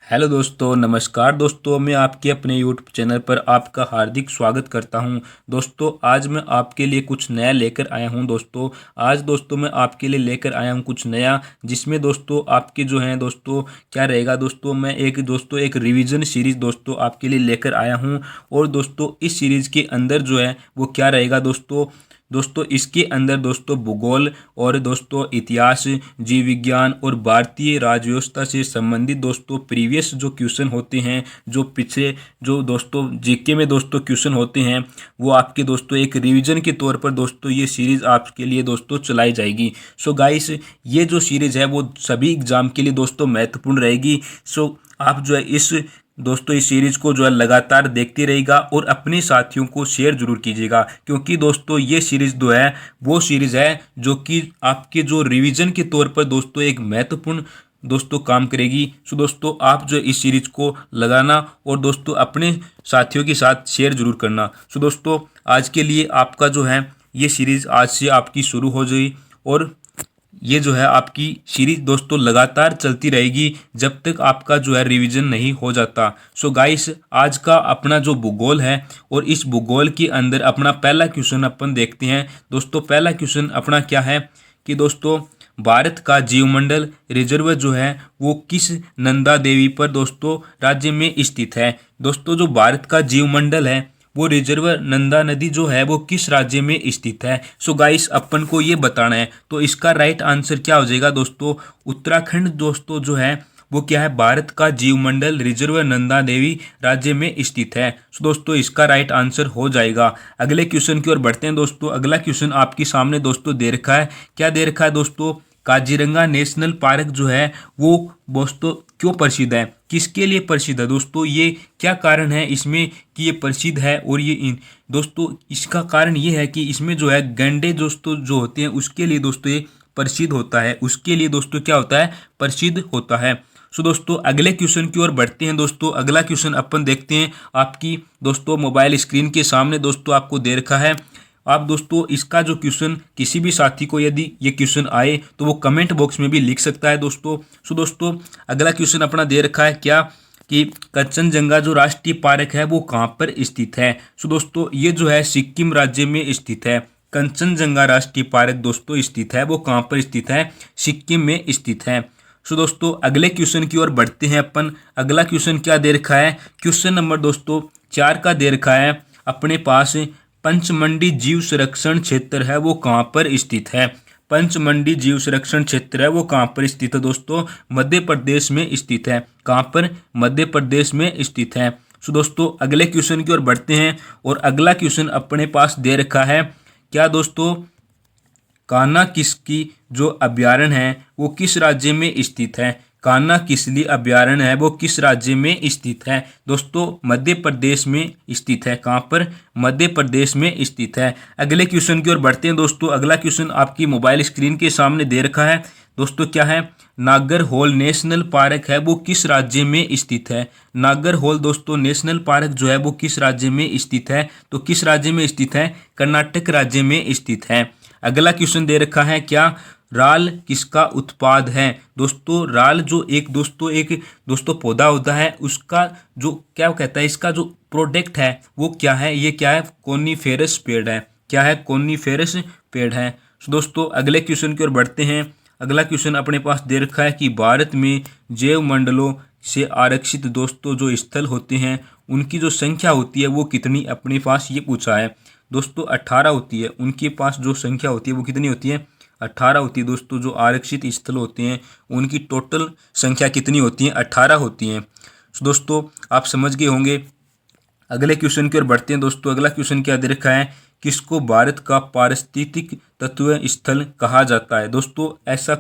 Hello दोस्तों, नमस्कार दोस्तों। मैं आपके अपने यूट्यूब चैनल पर आपका हार्दिक स्वागत करता हूं। दोस्तों, आज मैं आपके लिए कुछ नया लेकर आया हूं। दोस्तों, आज दोस्तों मैं आपके लिए लेकर आया हूं कुछ नया, जिसमें दोस्तों आपके जो हैं दोस्तों क्या रहेगा। दोस्तों, मैं एक रिवीजन सीरीज़ दोस्तों आपके लिए लेकर आया हूं। और दोस्तों इस सीरीज़ के अंदर जो है वो क्या रहेगा दोस्तों। दोस्तों इसके अंदर दोस्तों भूगोल और दोस्तों इतिहास, जीव विज्ञान और भारतीय राज्य व्यवस्था से संबंधित दोस्तों प्रीवियस जो क्वेश्चन होते हैं, जो पिछले जो दोस्तों जीके में दोस्तों क्वेश्चन होते हैं, वो आपके दोस्तों एक रिवीजन के तौर पर दोस्तों ये सीरीज़ आपके लिए दोस्तों चलाई जाएगी। सो गाइस, ये जो सीरीज़ है वो सभी एग्जाम के लिए दोस्तों महत्वपूर्ण रहेगी। सो आप जो है इस सीरीज को जो है लगातार देखते रहेगा और अपने साथियों को शेयर जरूर कीजिएगा, क्योंकि दोस्तों ये सीरीज जो है वो सीरीज है जो कि आपके जो रिवीजन के तौर पर दोस्तों एक महत्वपूर्ण दोस्तों काम करेगी। सो दोस्तों आप जो इस सीरीज को लगाना और दोस्तों अपने साथियों के साथ शेयर जरूर करना। सो दोस्तों आज के लिए आपका जो है ये सीरीज आज से आपकी शुरू हो गई और ये जो है आपकी सीरीज दोस्तों लगातार चलती रहेगी जब तक आपका जो है रिवीजन नहीं हो जाता। सो गाइस, आज का अपना जो भूगोल है और इस भूगोल के अंदर अपना पहला क्वेश्चन अपन देखते हैं। दोस्तों पहला क्वेश्चन अपना क्या है कि दोस्तों भारत का जीवमंडल रिजर्व जो है वो किस नंदा देवी पर दोस्तों राज्य में स्थित है। दोस्तों जो भारत का जीवमंडल है वो रिजर्व नंदा नदी जो है वो किस राज्य में स्थित है। सो गाइस अपन को ये बताना है, तो इसका राइट आंसर क्या हो जाएगा दोस्तों, उत्तराखंड दोस्तों जो है वो क्या है, भारत का जीवमंडल रिजर्व नंदा देवी राज्य में स्थित है। सो दोस्तों इसका राइट आंसर हो जाएगा। अगले क्वेश्चन की ओर बढ़ते हैं दोस्तों। अगला क्वेश्चन आपके सामने दोस्तों दे रखा है। क्या दे रखा है दोस्तों, काजीरंगा नेशनल पार्क जो है वो दोस्तों क्यों प्रसिद्ध है, किसके लिए प्रसिद्ध है दोस्तों, ये क्या कारण है इसमें कि ये प्रसिद्ध है। और दोस्तों इसका कारण ये है कि इसमें जो है गैंडे दोस्तों जो होते हैं उसके लिए दोस्तों ये प्रसिद्ध होता है, उसके लिए दोस्तों क्या होता है, प्रसिद्ध होता है। सो दोस्तों अगले क्वेश्चन की ओर बढ़ते हैं दोस्तों। अगला क्वेश्चन अपन देखते हैं आपकी दोस्तों मोबाइल स्क्रीन के सामने दोस्तों आपको दे रखा है। आप दोस्तों इसका जो क्वेश्चन किसी भी साथी को यदि ये क्वेश्चन आए तो वो कमेंट बॉक्स में भी लिख सकता है दोस्तों। सो दोस्तों अगला क्वेश्चन अपना दे रखा है क्या कि कंचनजंगा जो राष्ट्रीय पार्क है वो कहाँ पर स्थित है। सो दोस्तों ये जो है सिक्किम राज्य में स्थित है। कंचनजंगा राष्ट्रीय पार्क दोस्तों स्थित है, वो कहाँ पर स्थित है, सिक्किम में स्थित है। सो दोस्तों अगले क्वेश्चन की ओर बढ़ते हैं अपन। अगला क्वेश्चन क्या दे रखा है, क्वेश्चन नंबर दोस्तों 4 का दे रखा है अपने पास। पंचमंडी जीव संरक्षण क्षेत्र है वो कहाँ पर स्थित है। पंचमंडी जीव संरक्षण क्षेत्र है वो कहाँ पर स्थित है दोस्तों, मध्य प्रदेश में स्थित है। कहाँ पर, मध्य प्रदेश में स्थित है। सो दोस्तों अगले क्वेश्चन की ओर बढ़ते हैं और अगला क्वेश्चन अपने पास दे रखा है क्या दोस्तों, कान्हा किसली जो अभ्यारण्य है वो किस राज्य में स्थित है। कान्हा किसली अभ्यारण्य है वो किस राज्य में स्थित है दोस्तों, मध्य प्रदेश में स्थित है। कहाँ पर, मध्य प्रदेश में स्थित है। अगले क्वेश्चन की ओर बढ़ते हैं दोस्तों। अगला क्वेश्चन आपकी मोबाइल स्क्रीन के सामने दे रखा है दोस्तों, क्या है, नागरहोल नेशनल पार्क है वो किस राज्य में स्थित है। नागरहोल दोस्तों नेशनल पार्क जो है वो किस राज्य में स्थित है, तो किस राज्य में स्थित है, कर्नाटक राज्य में स्थित है। अगला क्वेश्चन दे रखा है क्या, राल किसका उत्पाद है दोस्तों। राल जो एक दोस्तों पौधा होता है, उसका जो क्या कहता है, इसका जो प्रोडक्ट है वो क्या है, ये क्या है, कोनीफेरस पेड़ है। क्या है, कोनीफेरस पेड़ है। तो दोस्तों अगले क्वेश्चन की ओर बढ़ते हैं। अगला क्वेश्चन अपने पास दे रखा है कि भारत में जैव मंडलों से आरक्षित दोस्तों जो स्थल होते हैं उनकी जो संख्या होती है वो कितनी, अपने पास ये पूछा है दोस्तों 18 होती है। उनके पास जो संख्या होती है वो कितनी होती है, 18 होती है दोस्तों। जो आरक्षित स्थल होते हैं उनकी टोटल संख्या कितनी होती है, 18 होती हैं। तो दोस्तों आप समझ गए होंगे। अगले क्वेश्चन की ओर बढ़ते हैं दोस्तों। अगला क्वेश्चन क्या दे रखा है, किसको भारत का पारिस्थितिक तत्व स्थल कहा जाता है दोस्तों। ऐसा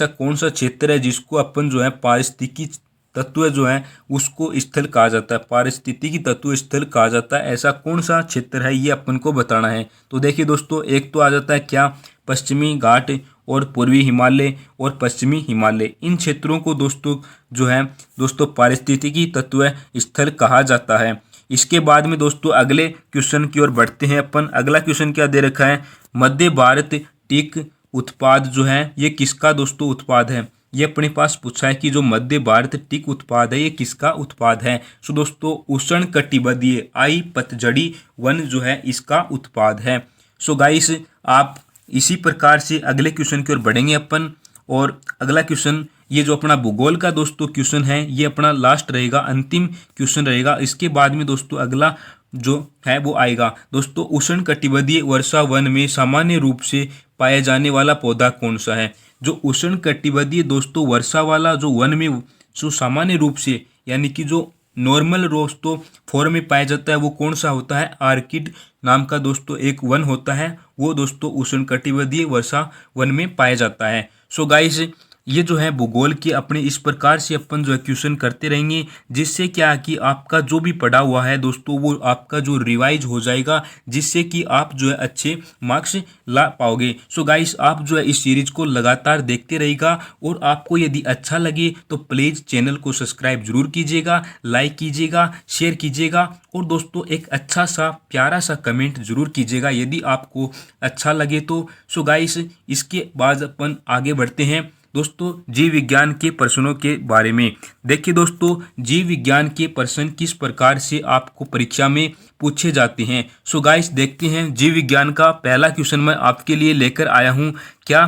कौन सा क्षेत्र है जिसको अपन जो है पारिस्थितिकी तत्व जो है उसको स्थल कहा जाता है, पारिस्थितिकी तत्व स्थल कहा जाता है। ऐसा कौन सा क्षेत्र है ये अपन को बताना है। तो देखिए दोस्तों, एक तो आ जाता है क्या, पश्चिमी घाट और पूर्वी हिमालय और पश्चिमी हिमालय। इन क्षेत्रों को दोस्तों जो है दोस्तों पारिस्थितिकी तत्व स्थल कहा जाता है। इसके बाद में दोस्तों अगले क्वेश्चन की ओर बढ़ते हैं अपन। अगला क्वेश्चन क्या दे रखा है, मध्य भारत टीक उत्पाद जो है ये किसका दोस्तों उत्पाद है। ये अपने पास पूछा है कि जो मध्य भारत टिक उत्पाद है ये किसका उत्पाद है। सो दोस्तों उष्णकटिबंधीय आई पतझड़ी वन जो है इसका उत्पाद है। सो गाइस आप इसी प्रकार से अगले क्वेश्चन की ओर बढ़ेंगे अपन। और अगला क्वेश्चन ये जो अपना भूगोल का दोस्तों क्वेश्चन है ये अपना लास्ट रहेगा, अंतिम क्वेश्चन रहेगा। इसके बाद में दोस्तों अगला जो है वो आएगा। दोस्तों उष्णकटिबंधीय वर्षा वन में सामान्य रूप से पाया जाने वाला पौधा कौन सा है। जो उष्णकटिबंधीय दोस्तों वर्षा वाला जो वन में जो सामान्य रूप से यानी कि जो नॉर्मल दोस्तों फॉर्म में पाया जाता है वो कौन सा होता है, आर्किड नाम का दोस्तों एक वन होता है, वो दोस्तों उष्णकटिबंधीय वर्षा वन में पाया जाता है। सो गाइस ये जो है भूगोल के अपने इस प्रकार से अपन जो है क्वेश्चन करते रहेंगे, जिससे क्या कि आपका जो भी पढ़ा हुआ है दोस्तों वो आपका जो रिवाइज हो जाएगा, जिससे कि आप जो है अच्छे मार्क्स ला पाओगे। सो गाइस आप जो है इस सीरीज को लगातार देखते रहिएगा और आपको यदि अच्छा लगे तो प्लीज़ चैनल को सब्सक्राइब जरूर कीजिएगा, लाइक कीजिएगा, शेयर कीजिएगा और दोस्तों एक अच्छा सा प्यारा सा कमेंट जरूर कीजिएगा यदि आपको अच्छा लगे तो। सो गाइस इसके बाद अपन आगे बढ़ते हैं दोस्तों जीव विज्ञान के प्रश्नों के बारे में। देखिए दोस्तों जीव विज्ञान के प्रश्न किस प्रकार से आपको परीक्षा में पूछे जाते हैं। सो गाइस देखते हैं जीव विज्ञान का पहला क्वेश्चन मैं आपके लिए लेकर आया हूं। क्या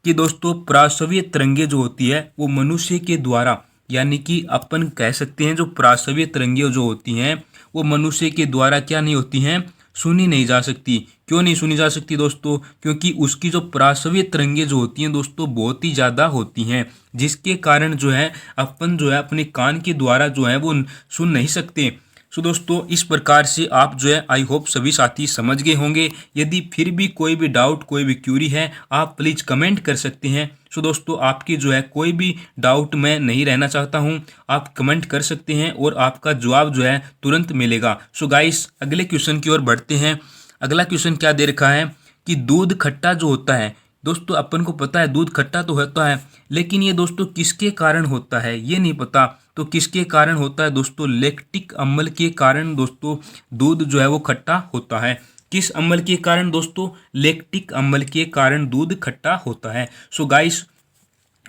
कि दोस्तों प्रासवीय तरंगे जो होती है वो मनुष्य के द्वारा यानी कि अपन कह सकते हैं जो प्रासवीय तरंगे जो होती हैं वो मनुष्य के द्वारा क्या नहीं होती हैं, सुनी नहीं जा सकती। क्यों नहीं सुनी जा सकती दोस्तों, क्योंकि उसकी जो प्रासवीय तरंगे जो होती हैं दोस्तों बहुत ही ज़्यादा होती हैं, जिसके कारण जो है अपन जो है अपने कान के द्वारा जो है वो सुन नहीं सकते। सो दोस्तों इस प्रकार से आप जो है आई होप सभी साथी समझ गए होंगे। यदि फिर भी कोई भी डाउट कोई भी क्यूरी है आप प्लीज़ कमेंट कर सकते हैं। सो दोस्तों आपकी जो है कोई भी डाउट मैं नहीं रहना चाहता हूं, आप कमेंट कर सकते हैं और आपका जवाब जो है तुरंत मिलेगा। सो गाइस अगले क्वेश्चन की ओर बढ़ते हैं। अगला क्वेश्चन क्या दे रखा है कि दूध खट्टा जो होता है दोस्तों, अपन को पता है दूध खट्टा तो होता है, लेकिन ये दोस्तों किसके कारण होता है ये नहीं पता। तो किसके कारण होता है दोस्तों, लैक्टिक अम्ल के कारण दोस्तों दूध जो है वो खट्टा होता है। किस अम्ल के कारण दोस्तों, लैक्टिक अम्ल के कारण दूध खट्टा होता है। सो गाइस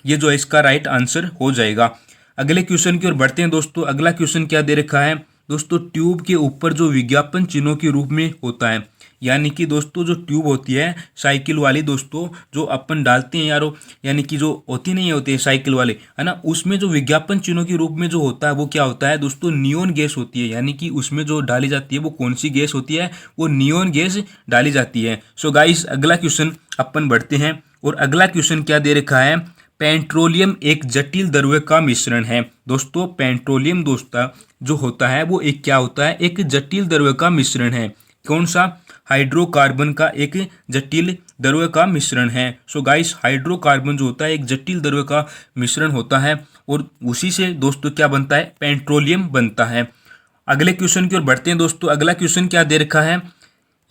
ये जो है इसका राइट आंसर हो जाएगा। अगले क्वेश्चन की ओर बढ़ते हैं दोस्तों। अगला क्वेश्चन क्या दे रखा है दोस्तों, ट्यूब के ऊपर जो विज्ञापन चिन्हों के रूप में होता है, यानी कि दोस्तों जो ट्यूब होती है साइकिल वाली दोस्तों जो अपन डालते हैं यारो, यानी कि जो होती नहीं होती है साइकिल वाले है ना, उसमें जो विज्ञापन चिन्हों के रूप में जो होता है वो क्या होता है दोस्तों, नियोन गैस होती है। यानी कि उसमें जो डाली जाती है वो कौन सी गैस होती है, वो नियोन गैस डाली जाती है। सो गाइस अगला क्वेश्चन अपन बढ़ते हैं और अगला क्वेश्चन क्या दे रखा है, पेट्रोलियम एक जटिल द्रव्य का मिश्रण है। दोस्तों पेट्रोलियम दोस्तों जो होता है वो एक क्या होता है, एक जटिल द्रव्य का मिश्रण है। कौन सा, हाइड्रोकार्बन का एक जटिल द्रव्य का मिश्रण है। सो गाइस हाइड्रोकार्बन जो होता है एक जटिल द्रव्य का मिश्रण होता है और उसी से दोस्तों क्या बनता है, पेट्रोलियम बनता है। अगले क्वेश्चन की ओर बढ़ते हैं दोस्तों। अगला क्वेश्चन क्या दे रखा है,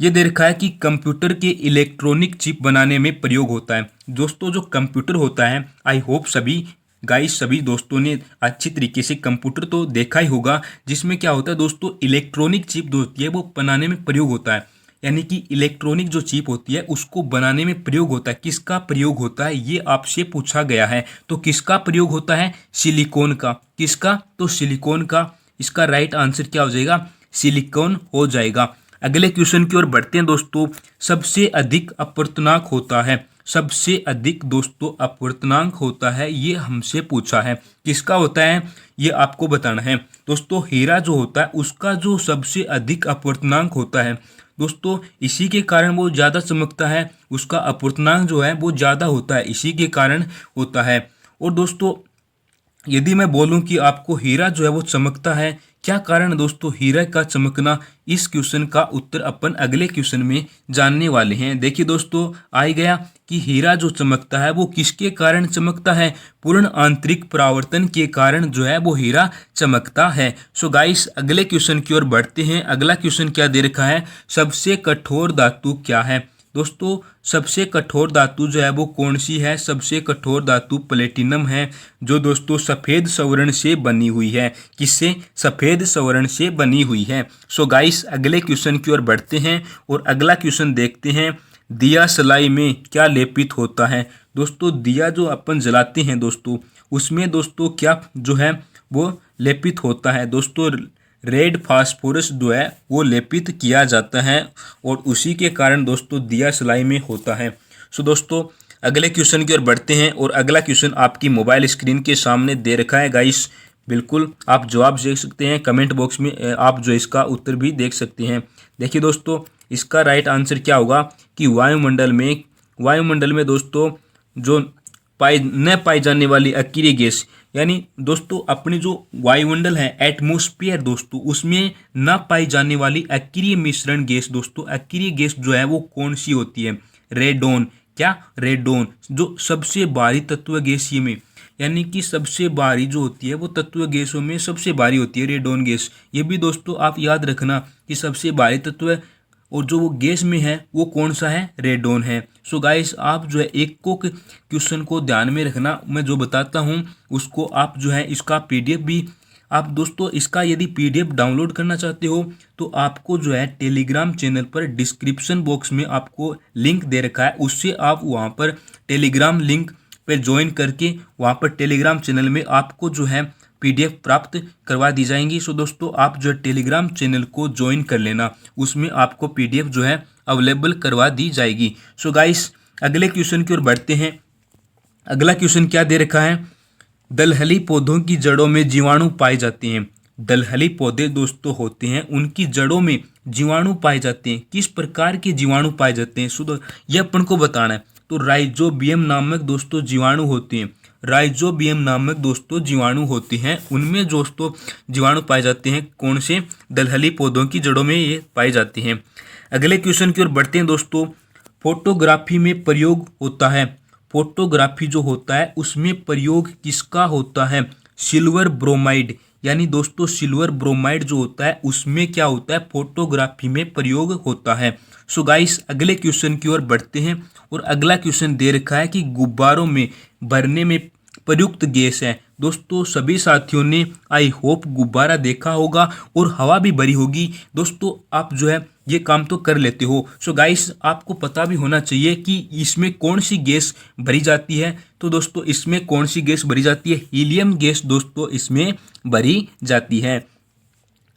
ये दे रखा है कि कंप्यूटर के इलेक्ट्रॉनिक चिप बनाने में प्रयोग होता है। दोस्तों जो कंप्यूटर होता है आई होप सभी गाइस सभी दोस्तों ने अच्छी तरीके से कंप्यूटर तो देखा ही होगा, जिसमें क्या होता है दोस्तों, इलेक्ट्रॉनिक चिप जो होती है वो बनाने में प्रयोग होता है। यानी कि इलेक्ट्रॉनिक जो चिप होती है उसको बनाने में प्रयोग होता है। किसका प्रयोग होता है ये आपसे पूछा गया है। तो किसका प्रयोग होता है, सिलिकॉन का। किसका, तो सिलिकॉन का। इसका राइट आंसर क्या हो जाएगा, सिलिकॉन हो जाएगा। अगले क्वेश्चन की ओर बढ़ते हैं दोस्तों। सबसे अधिक अपवर्तनांक होता है, सबसे अधिक दोस्तों अपवर्तनांक होता है, ये हमसे पूछा है। किसका होता है ये आपको बताना है दोस्तों। हीरा जो होता है उसका जो सबसे अधिक अपवर्तनांक होता है दोस्तों, इसी के कारण वो ज़्यादा चमकता है, उसका अपवर्तनांक जो है वो ज़्यादा होता है, इसी के कारण होता है। और दोस्तों यदि मैं बोलूं कि आपको हीरा जो है वो चमकता है, क्या कारण दोस्तों हीरा का चमकना, इस क्वेश्चन का उत्तर अपन अगले क्वेश्चन में जानने वाले हैं। देखिए दोस्तों आ गया कि हीरा जो चमकता है वो किसके कारण चमकता है, पूर्ण आंतरिक परावर्तन के कारण जो है वो हीरा चमकता है। सो गाइस अगले क्वेश्चन की ओर बढ़ते हैं। अगला क्वेश्चन क्या दे रखा है, सबसे कठोर धातु क्या है। दोस्तों सबसे कठोर धातु जो है वो कौन सी है, सबसे कठोर धातु प्लेटिनम है, जो दोस्तों सफ़ेद स्वर्ण से बनी हुई है। किससे, सफ़ेद स्वर्ण से बनी हुई है। सो गाइस अगले क्वेश्चन की ओर बढ़ते हैं और अगला क्वेश्चन देखते हैं, दिया सलाई में क्या लेपित होता है। दोस्तों दिया जो अपन जलाते हैं दोस्तों, उसमें दोस्तों क्या जो है वो लेपित होता है दोस्तों, रेड फास्फोरस जो है वो लेपित किया जाता है और उसी के कारण दोस्तों दिया सलाई में होता है। सो दोस्तों अगले क्वेश्चन की ओर बढ़ते हैं और अगला क्वेश्चन आपकी मोबाइल स्क्रीन के सामने दे रखा है गाइस। बिल्कुल आप जवाब देख सकते हैं, कमेंट बॉक्स में आप जो इसका उत्तर भी देख सकते हैं। देखिए दोस्तों इसका राइट आंसर क्या होगा कि वायुमंडल में दोस्तों जो न पाई जाने वाली अक्रिय गैस, यानी दोस्तों अपनी जो वायुमंडल है एटमॉस्फेयर दोस्तों, उसमें न पाई जाने वाली अक्रिय मिश्रण गैस दोस्तों, अक्रिय गैस जो है वो कौन सी होती है? रेडोन। क्या? रेडोन, जो सबसे भारी तत्व गैसीय में, यानी कि सबसे भारी जो होती है वो तत्व गैसों में सबसे भारी होती है रेडोन गैस। ये भी दोस्तों आप याद रखना कि सबसे भारी तत्व और जो वो गैस में है वो कौन सा है? रेडोन है। सो गाइस आप जो है एक को क्वेश्चन को ध्यान में रखना, मैं जो बताता हूँ उसको आप जो है इसका पीडीएफ भी आप दोस्तों इसका यदि पीडीएफ डाउनलोड करना चाहते हो तो आपको जो है टेलीग्राम चैनल पर डिस्क्रिप्शन बॉक्स में आपको लिंक दे रखा है, उससे आप वहाँ पर टेलीग्राम लिंक पे ज्वाइन करके वहाँ पर टेलीग्राम चैनल में आपको जो है पीडीएफ प्राप्त करवा दी जाएंगी। सो दोस्तों आप जो है टेलीग्राम चैनल को ज्वाइन कर लेना, उसमें आपको पीडीएफ जो है अवेलेबल करवा दी जाएगी। सो गाइस अगले क्वेश्चन की ओर बढ़ते हैं। अगला क्वेश्चन क्या दे रखा है? दलहली पौधों की जड़ों में जीवाणु पाए जाते हैं। दलहली पौधे दोस्तों होते हैं, उनकी जड़ों में जीवाणु पाए जाते हैं। किस प्रकार के जीवाणु पाए जाते हैं शुद्ध यह अपन को बताना है। तो राइजोबियम नामक दोस्तों जीवाणु होते हैं, राइजोबियम नामक दोस्तों जीवाणु होते हैं, उनमें दोस्तों जीवाणु पाए जाते हैं। कौन से? दलहली पौधों की जड़ों में ये पाए जाते हैं। अगले क्वेश्चन की ओर बढ़ते हैं दोस्तों। फोटोग्राफी में प्रयोग होता है, फोटोग्राफी जो होता है उसमें प्रयोग किसका होता है? सिल्वर ब्रोमाइड, यानी दोस्तों सिल्वर ब्रोमाइड जो होता है उसमें क्या होता है? फोटोग्राफी में प्रयोग होता है। सो गाइस अगले क्वेश्चन की ओर बढ़ते हैं और अगला क्वेश्चन दे रखा है कि गुब्बारों में भरने में प्रयुक्त गैस है। दोस्तों सभी साथियों ने आई होप गुब्बारा देखा होगा और हवा भी भरी होगी। दोस्तों आप जो है ये काम तो कर लेते हो। सो गाइस आपको पता भी होना चाहिए कि इसमें कौन सी गैस भरी जाती है। तो दोस्तों इसमें कौन सी गैस भरी जाती है? हीलियम गैस दोस्तों इसमें भरी जाती है।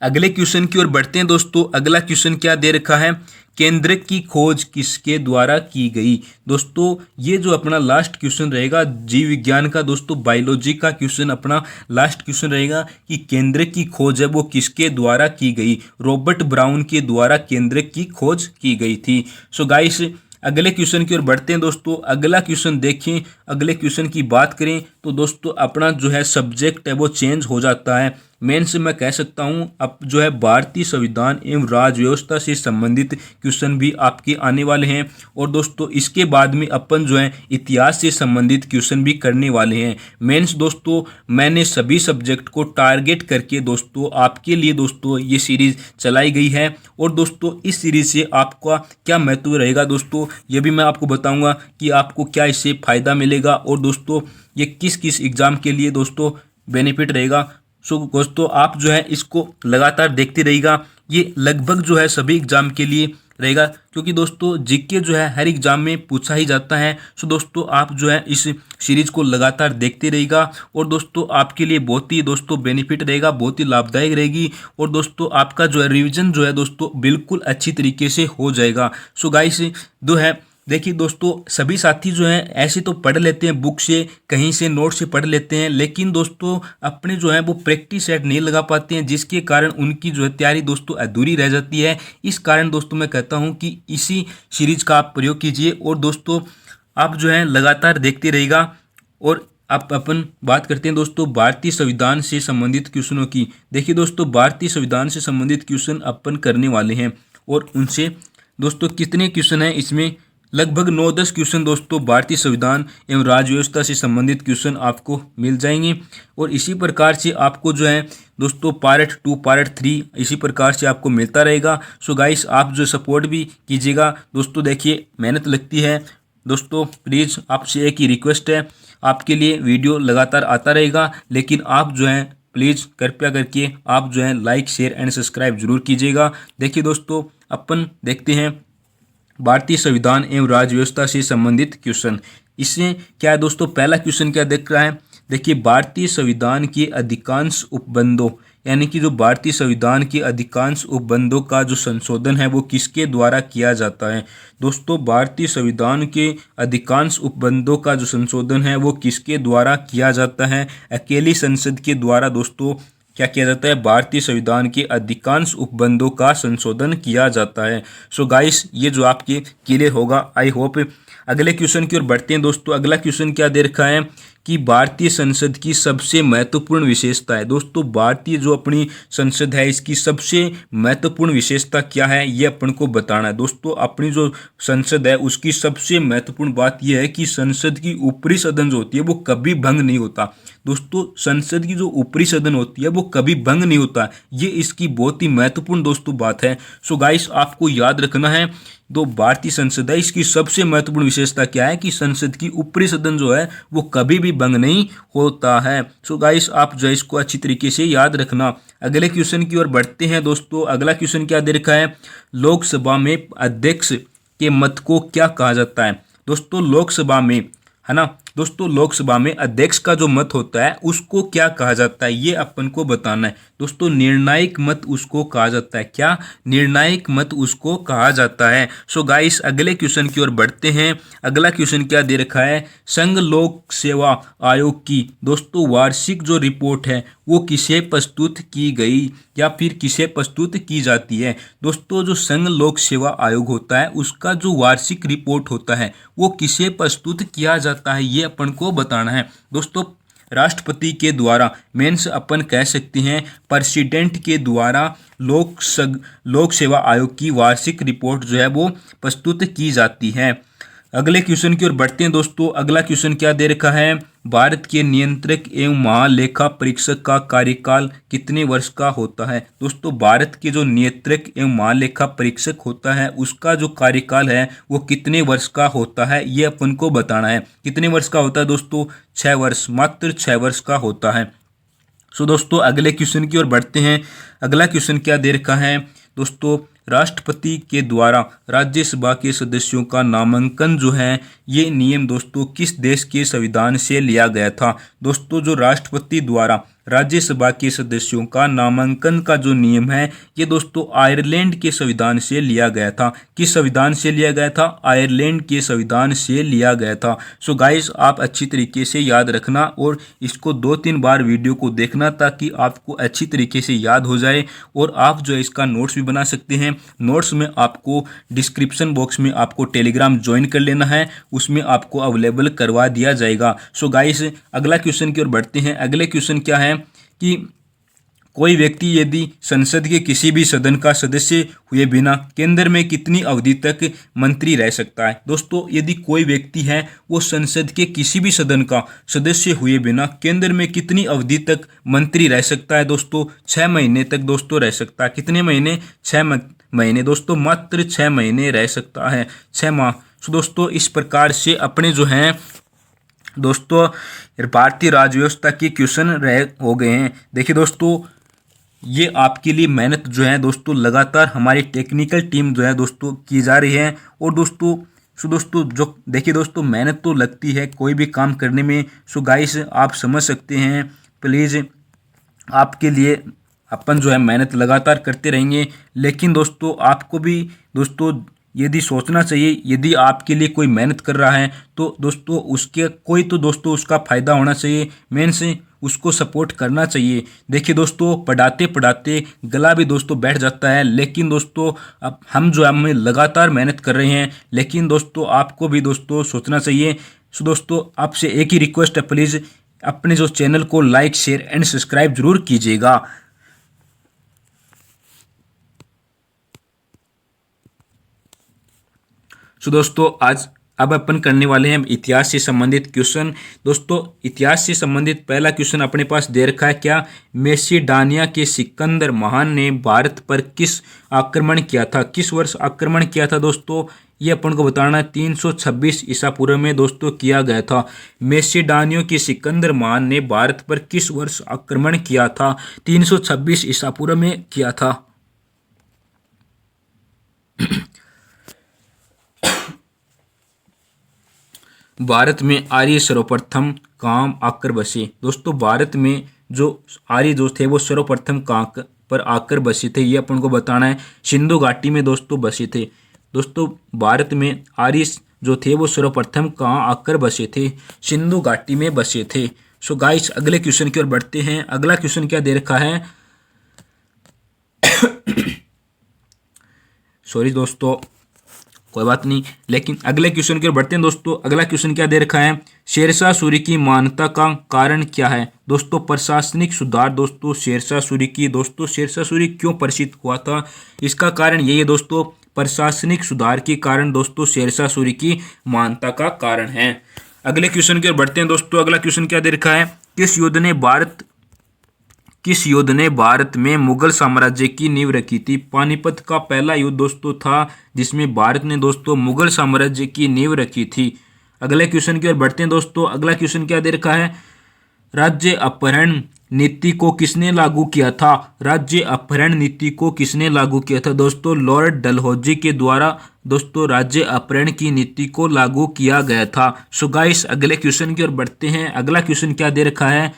अगले क्वेश्चन की ओर बढ़ते हैं दोस्तों। अगला क्वेश्चन क्या दे रखा है? केंद्रक की खोज किसके द्वारा की गई? दोस्तों ये जो अपना लास्ट क्वेश्चन रहेगा जीव विज्ञान का दोस्तों, बायोलॉजी का क्वेश्चन अपना लास्ट क्वेश्चन रहेगा कि केंद्रक की खोज है वो किसके द्वारा की गई? रॉबर्ट ब्राउन के द्वारा केंद्रक की खोज की गई थी। सो गाइस अगले क्वेश्चन की ओर बढ़ते हैं दोस्तों। अगला क्वेश्चन देखें, अगले क्वेश्चन की बात करें तो दोस्तों अपना जो है सब्जेक्ट है वो चेंज हो जाता है। मेन से मैं कह सकता हूं अब जो है भारतीय संविधान एवं राज्य व्यवस्था से संबंधित क्वेश्चन भी आपके आने वाले हैं और दोस्तों इसके बाद में अपन जो है इतिहास से संबंधित क्वेश्चन भी करने वाले हैं। मेंस दोस्तों मैंने सभी सब्जेक्ट को टारगेट करके दोस्तों आपके लिए दोस्तों ये सीरीज चलाई गई है और दोस्तों इस सीरीज से आपका क्या महत्व रहेगा दोस्तों ये भी मैं आपको बताऊंगा कि आपको क्या इससे फायदा मिलेगा और दोस्तों ये किस किस एग्जाम के लिए दोस्तों बेनिफिट रहेगा। सो दोस्तों आप जो है इसको लगातार देखते रहिएगा, ये लगभग जो है सभी एग्जाम के लिए रहेगा क्योंकि दोस्तों जीके जो है हर एग्जाम में पूछा ही जाता है। सो दोस्तों आप जो है इस सीरीज को लगातार देखते रहिएगा और दोस्तों आपके लिए बहुत ही दोस्तों बेनिफिट रहेगा, बहुत ही लाभदायक रहेगी और दोस्तों आपका जो है रिवीजन जो है दोस्तों बिल्कुल अच्छी तरीके से हो जाएगा। सो गाइस जो है देखिए दोस्तों सभी साथी जो हैं ऐसे तो पढ़ लेते हैं बुक से, कहीं से नोट से पढ़ लेते हैं, लेकिन दोस्तों अपने जो है वो प्रैक्टिस सेट नहीं लगा पाते हैं जिसके कारण उनकी जो है तैयारी दोस्तों अधूरी रह जाती है। इस कारण दोस्तों मैं कहता हूं कि इसी सीरीज का आप प्रयोग कीजिए और दोस्तों आप जो है लगातार देखते रहिएगा। और आप अपन बात करते हैं दोस्तों भारतीय संविधान से संबंधित क्वेश्चनों की। देखिए दोस्तों भारतीय संविधान से संबंधित क्वेश्चन अपन करने वाले हैं और उनसे दोस्तों कितने क्वेश्चन हैं इसमें? लगभग 9-10 क्वेश्चन दोस्तों भारतीय संविधान एवं राज्य व्यवस्था से संबंधित क्वेश्चन आपको मिल जाएंगे और इसी प्रकार से आपको जो है दोस्तों पार्ट 2 पार्ट 3 इसी प्रकार से आपको मिलता रहेगा। सो गाइस आप जो सपोर्ट भी कीजिएगा दोस्तों, देखिए मेहनत लगती है दोस्तों, प्लीज़ आपसे एक ही रिक्वेस्ट है, आपके लिए वीडियो लगातार आता रहेगा लेकिन आप जो है प्लीज़ कृपया करके आप जो है लाइक शेयर एंड सब्सक्राइब जरूर कीजिएगा। देखिए दोस्तों अपन देखते हैं भारतीय संविधान एवं राज्य व्यवस्था से संबंधित क्वेश्चन। इससे क्या है दोस्तों, पहला क्वेश्चन क्या दिख रहा है, देखिए भारतीय संविधान के अधिकांश उपबंधों, यानी कि जो भारतीय संविधान के अधिकांश उपबंधों का जो संशोधन है वो किसके द्वारा किया जाता है। दोस्तों भारतीय संविधान के अधिकांश उपबंधों का जो संशोधन है वो किसके द्वारा किया जाता है, अकेली संसद के द्वारा दोस्तों क्या किया जाता है, भारतीय संविधान के अधिकांश उपबंधों का संशोधन किया जाता है। सो गाइस ये जो आपके क्लियर होगा आई होप। अगले क्वेश्चन की ओर बढ़ते हैं दोस्तों। अगला क्वेश्चन क्या दे रखा है कि भारतीय संसद की सबसे महत्वपूर्ण विशेषता है। दोस्तों भारतीय जो अपनी संसद है इसकी सबसे महत्वपूर्ण विशेषता क्या है ये अपन को बताना है। दोस्तों अपनी जो संसद है उसकी सबसे महत्वपूर्ण बात यह है कि संसद की ऊपरी सदन जो होती है वो कभी भंग नहीं होता। दोस्तों संसद की जो ऊपरी सदन होती है वो कभी भंग नहीं होता, ये इसकी बहुत ही महत्वपूर्ण दोस्तों बात है। सो गाइस आपको याद रखना है, दो भारतीय संसद है इसकी सबसे महत्वपूर्ण विशेषता क्या है कि संसद की ऊपरी सदन जो है वो कभी भी भंग नहीं होता है। सो गाइस आप जो है इसको अच्छी तरीके से याद रखना। अगले क्वेश्चन की ओर बढ़ते हैं दोस्तों। अगला क्वेश्चन क्या दे रखा है, लोकसभा में अध्यक्ष के मत को क्या कहा जाता है। दोस्तों लोकसभा में, है ना दोस्तों, लोकसभा में अध्यक्ष का जो मत होता है उसको क्या कहा जाता है ये अपन को बताना है। दोस्तों निर्णायक मत उसको कहा जाता है, क्या, निर्णायक मत उसको कहा जाता है। सो गाइस अगले क्वेश्चन की ओर बढ़ते हैं। अगला क्वेश्चन क्या दे रखा है, संघ लोक सेवा आयोग की दोस्तों वार्षिक जो रिपोर्ट है वो किसे प्रस्तुत की गई या फिर किसे प्रस्तुत की जाती है। दोस्तों जो संघ लोक सेवा आयोग होता है उसका जो वार्षिक रिपोर्ट होता है वो किसे प्रस्तुत किया जाता है ये अपन को बताना है। दोस्तों राष्ट्रपति के द्वारा, मीन्स अपन कह सकते हैं प्रेसिडेंट के द्वारा लोक सेवा आयोग की वार्षिक रिपोर्ट जो है वो प्रस्तुत की जाती है। अगले क्वेश्चन की ओर बढ़ते हैं दोस्तों। अगला क्वेश्चन क्या दे रखा है, भारत के नियंत्रक एवं महालेखा परीक्षक का कार्यकाल कितने वर्ष का होता है। दोस्तों भारत के जो नियंत्रक एवं महालेखा परीक्षक होता है उसका जो कार्यकाल है वो कितने वर्ष का होता है ये अपन को बताना है। कितने वर्ष का होता है दोस्तों, 6 वर्ष, मात्र 6 वर्ष का होता है। सो दोस्तों अगले क्वेश्चन की ओर बढ़ते हैं। अगला क्वेश्चन क्या दे रखा है दोस्तों, राष्ट्रपति के द्वारा राज्यसभा के सदस्यों का नामांकन जो है ये नियम दोस्तों किस देश के संविधान से लिया गया था। दोस्तों जो राष्ट्रपति द्वारा राज्यसभा के सदस्यों का नामांकन का जो नियम है ये दोस्तों आयरलैंड के संविधान से लिया गया था। किस संविधान से लिया गया था, आयरलैंड के संविधान से लिया गया था। सो गाइस आप अच्छी तरीके से याद रखना और इसको 2-3 बार वीडियो को देखना ताकि आपको अच्छी तरीके से याद हो जाए और आप जो है इसका नोट्स भी बना सकते हैं। नोट्स में आपको डिस्क्रिप्शन बॉक्स में आपको टेलीग्राम ज्वाइन कर लेना है, उसमें आपको अवेलेबल करवा दिया जाएगा। सो गाइस अगला क्वेश्चन की ओर बढ़ते हैं। अगले क्वेश्चन क्या है कि कोई व्यक्ति यदि संसद के किसी भी सदन का सदस्य हुए बिना केंद्र में कितनी अवधि तक मंत्री रह सकता है। दोस्तों यदि कोई व्यक्ति है वो संसद के किसी भी सदन का सदस्य हुए बिना केंद्र में कितनी अवधि तक मंत्री रह सकता है। दोस्तों 6 महीने तक दोस्तों रह सकता है। कितने महीने, 6 महीने दोस्तों, मात्र 6 महीने रह सकता है, 6 माह। तो दोस्तों इस प्रकार से अपने जो हैं दोस्तों भारतीय राज्य व्यवस्था के क्वेश्चन रह हो गए हैं। देखिए दोस्तों ये आपके लिए मेहनत जो है दोस्तों लगातार हमारी टेक्निकल टीम जो है दोस्तों की जा रही है। और दोस्तों जो देखिए दोस्तों मेहनत तो लगती है कोई भी काम करने में। सो गाइस आप समझ सकते हैं, प्लीज़ आपके लिए अपन जो है मेहनत लगातार करते रहेंगे। लेकिन दोस्तों आपको भी दोस्तों यदि सोचना चाहिए, यदि आपके लिए कोई मेहनत कर रहा है तो दोस्तों उसके कोई तो दोस्तों उसका फ़ायदा होना चाहिए, मेन से उसको सपोर्ट करना चाहिए। देखिए दोस्तों पढ़ाते पढ़ाते गला भी दोस्तों बैठ जाता है, लेकिन दोस्तों अब हम जो है हमें लगातार मेहनत कर रहे हैं। लेकिन दोस्तों आपको भी दोस्तों सोचना चाहिए। सो दोस्तों आपसे एक ही रिक्वेस्ट है, प्लीज़ अपने जो चैनल को लाइक शेयर एंड सब्सक्राइब जरूर कीजिएगा। सो दोस्तों अब अपन करने वाले हैं इतिहास से संबंधित क्वेश्चन। दोस्तों इतिहास से संबंधित पहला क्वेश्चन अपने पास दे रखा है, क्या मैसेडोनिया के सिकंदर महान ने भारत पर किस आक्रमण किया था, किस वर्ष आक्रमण किया था। दोस्तों ये अपन को बताना है 326 ईसा पूर्व में दोस्तों किया गया था। मैसेडोनिया के सिकंदर महान ने भारत पर किस वर्ष आक्रमण किया था, 326 ईसा पूर्व में किया था। भारत में आर्य सर्वप्रथम कहाँ आकर बसे। दोस्तों भारत में जो आर्य जो थे वो सर्वप्रथम कहाँ पर आकर बसे थे, ये अपन को बताना है। सिंधु घाटी में दोस्तों बसे थे। दोस्तों भारत में आर्य जो थे वो सर्वप्रथम कहाँ आकर बसे थे, सिंधु घाटी में बसे थे। सो गाइस अगले क्वेश्चन की ओर बढ़ते हैं। अगला क्वेश्चन क्या दे रखा है, सॉरी दोस्तों कोई बात नहीं, लेकिन अगले क्वेश्चन की ओर बढ़ते हैं। दोस्तों अगला क्वेश्चन क्या दे रखा है, शेरशाह सूरी की मान्यता का कारण क्या है। दोस्तों प्रशासनिक सुधार। दोस्तों शेरशाह सूरी की, दोस्तों शेरशाह सूरी क्यों प्रसिद्ध हुआ था, इसका कारण यही है दोस्तों, प्रशासनिक सुधार के कारण दोस्तों शेरशाह सूरी की मान्यता का कारण है। अगले क्वेश्चन की ओर बढ़ते हैं। दोस्तों अगला क्वेश्चन क्या दे रखा है, किस युद्ध ने भारत में मुगल साम्राज्य की नींव रखी थी। पानीपत का पहला युद्ध दोस्तों था जिसमें भारत ने दोस्तों मुगल साम्राज्य की नींव रखी थी। अगले क्वेश्चन की ओर बढ़ते हैं। दोस्तों अगला क्वेश्चन क्या दे रखा है, राज्य अपहरण नीति को किसने लागू किया था। राज्य अपहरण नीति को किसने लागू किया था। दोस्तों लॉर्ड डलहौजी के द्वारा दोस्तों राज्य अपहरण की नीति को लागू किया गया था। सो गाइस अगले क्वेश्चन की ओर बढ़ते हैं। अगला क्वेश्चन क्या दे रखा है,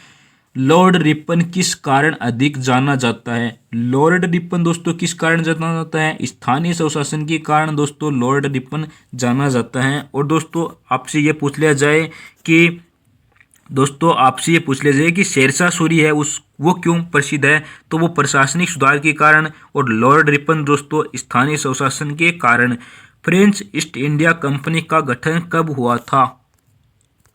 लॉर्ड रिपन किस कारण अधिक जाना जाता है। लॉर्ड रिपन दोस्तों किस कारण जाना जाता है, स्थानीय स्वशासन के कारण दोस्तों लॉर्ड रिपन जाना जाता है। और दोस्तों आपसे ये पूछ लिया जाए कि शेरशाह सूरी है वो क्यों प्रसिद्ध है, तो वो प्रशासनिक सुधार के कारण, और लॉर्ड रिपन दोस्तों स्थानीय स्वशासन के कारण। फ्रेंच ईस्ट इंडिया कंपनी का गठन कब हुआ था।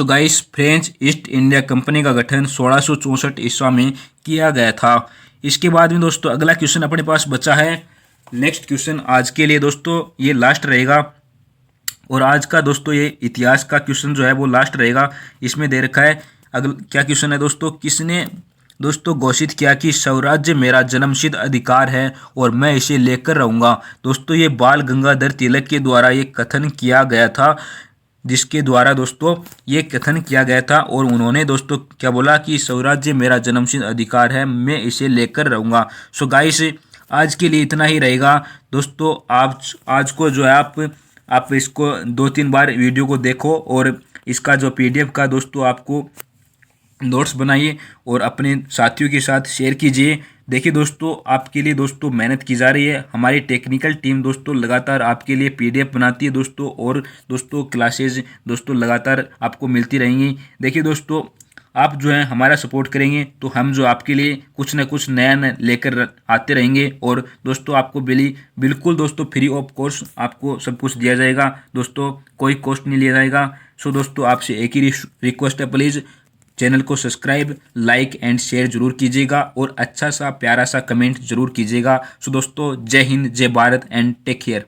तो guys French east India company का गठन 1664 ईस्वी में किया गया था। इसके बाद में दोस्तों अगला क्वेश्चन अपने पास बचा है। नेक्स्ट क्वेश्चन आज के लिए दोस्तों ये लास्ट रहेगा, और आज का दोस्तों ये इतिहास का क्वेश्चन जो है वो लास्ट रहेगा। इसमें दे रखा है क्या क्वेश्चन है दोस्तों, किसने दोस्तों घोषित किया कि स्वराज्य मेरा जन्मसिद्ध अधिकार है और मैं इसे लेकर रहूँगा। दोस्तों ये बाल गंगाधर तिलक के द्वारा ये कथन किया गया था, जिसके द्वारा दोस्तों ये कथन किया गया था, और उन्होंने दोस्तों क्या बोला कि स्वराज्य मेरा जन्मसिद्ध अधिकार है, मैं इसे लेकर रहूँगा। सो गाइस आज के लिए इतना ही रहेगा दोस्तों। आज को जो है आप इसको 2-3 बार वीडियो को देखो, और इसका जो PDF का दोस्तों आपको नोट्स बनाइए और अपने साथियों के साथ शेयर कीजिए। देखिए दोस्तों आपके लिए दोस्तों मेहनत की जा रही है, हमारी टेक्निकल टीम दोस्तों लगातार आपके लिए PDF बनाती है दोस्तों, और दोस्तों क्लासेज दोस्तों लगातार आपको मिलती रहेंगी। देखिए दोस्तों आप जो है हमारा सपोर्ट करेंगे तो हम जो आपके लिए कुछ न कुछ नया लेकर आते रहेंगे, और दोस्तों आपको बिल्कुल दोस्तों फ्री ऑफ कॉस्ट आपको सब कुछ दिया जाएगा दोस्तों, कोई कॉस्ट नहीं लिया जाएगा। सो दोस्तों आपसे एक ही रिक्वेस्ट है, प्लीज़ चैनल को सब्सक्राइब, लाइक एंड शेयर जरूर कीजिएगा, और अच्छा सा प्यारा सा कमेंट जरूर कीजिएगा। सो दोस्तों जय हिंद, जय भारत एंड टेक केयर।